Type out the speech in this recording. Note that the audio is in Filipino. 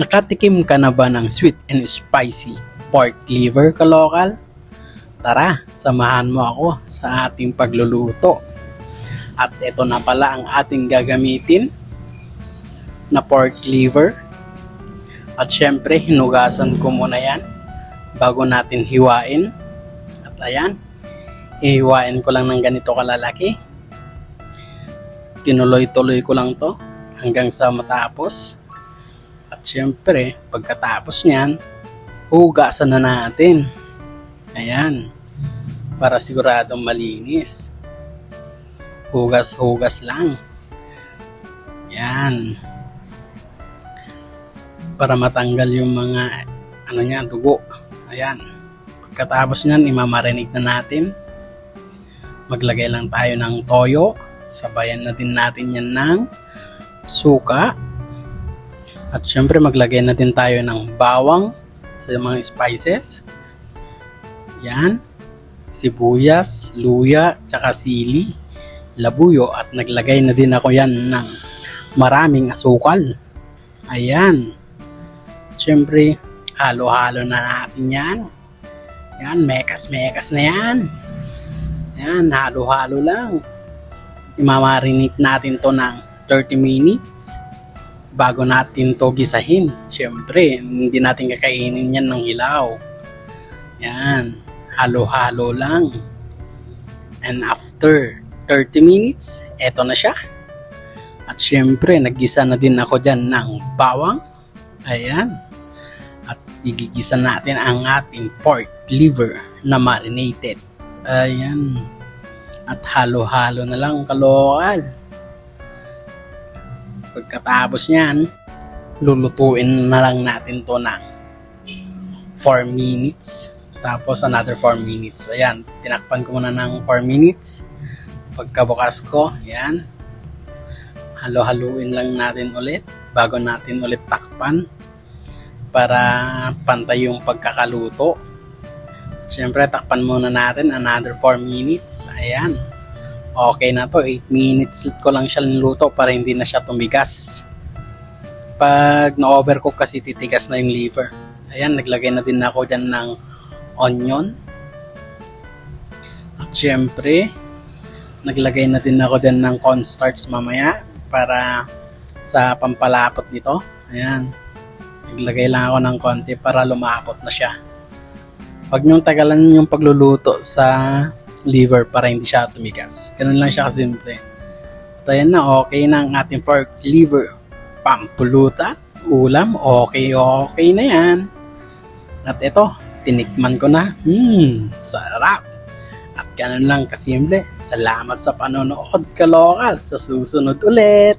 Nakatikim ka na ba ng sweet and spicy pork liver kalokal? Tara, samahan mo ako sa ating pagluluto. At ito na pala ang ating gagamitin na pork liver. At syempre, hinugasan ko muna yan bago natin hiwain. At ayan, hihiwain ko lang ng ganito kalalaki. Tinuloy-tuloy ko lang to hanggang sa matapos. At syempre, pagkatapos niyan, hugasan na natin. Ayan, para siguradong malinis. Hugas-hugas lang. Ayan. Para matanggal yung mga dugo. Ayan. Pagkatapos niyan, imamarinig na natin. Maglagay lang tayo ng toyo. Sabayan na din natin yan ng suka. At syempre maglagay na din tayo ng bawang sa mga spices. Yan. Sibuyas, luya, tsaka sili, labuyo. At naglagay na din ako yan ng maraming asukal. Ayan. Syempre, halo-halo na natin yan. Yan, mekas-mekas na yan. Yan, halo-halo lang. Imamarinate natin to ng 30 minutes. Bago natin to gisahin. Siyempre, hindi natin kakainin yan ng hilaw. Yan. Halo-halo lang. And after 30 minutes, eto na siya. At siyempre, naggisa na din ako dyan ng bawang. Ayan. At igigisa natin ang ating pork liver na marinated. Ayan. At halo-halo na lang kalokal. Pagkatapos niyan, lulutuin na lang natin to ng 4 minutes. Tapos another 4 minutes. Ayan, tinakpan ko muna ng 4 minutes. Pagkabukas ko, ayan. Halo-haluin lang natin ulit bago natin ulit takpan para pantay yung pagkakaluto. Siyempre, takpan muna natin another 4 minutes. Ayan. Okay na to, 8 minutes ko lang siya niluto para hindi na siya tumigas. Pag na-overcook kasi titigas na yung liver. Ayan, naglagay na din ako dyan ng onion. At syempre, naglagay na din ako dyan ng cornstarch mamaya para sa pampalapot nito. Ayan, naglagay lang ako ng konti para lumapot na siya. Pag niyong tagalan yung pagluluto sa liver para hindi siya tumigas. Ganun lang siya kasimple. At ayan na, okay na ang ating pork liver. Pampulutan, ulam, okay na yan. At ito, tinikman ko na. Sarap. At ganun lang kasimple. Salamat sa panonood kalokal. Sa susunod ulit.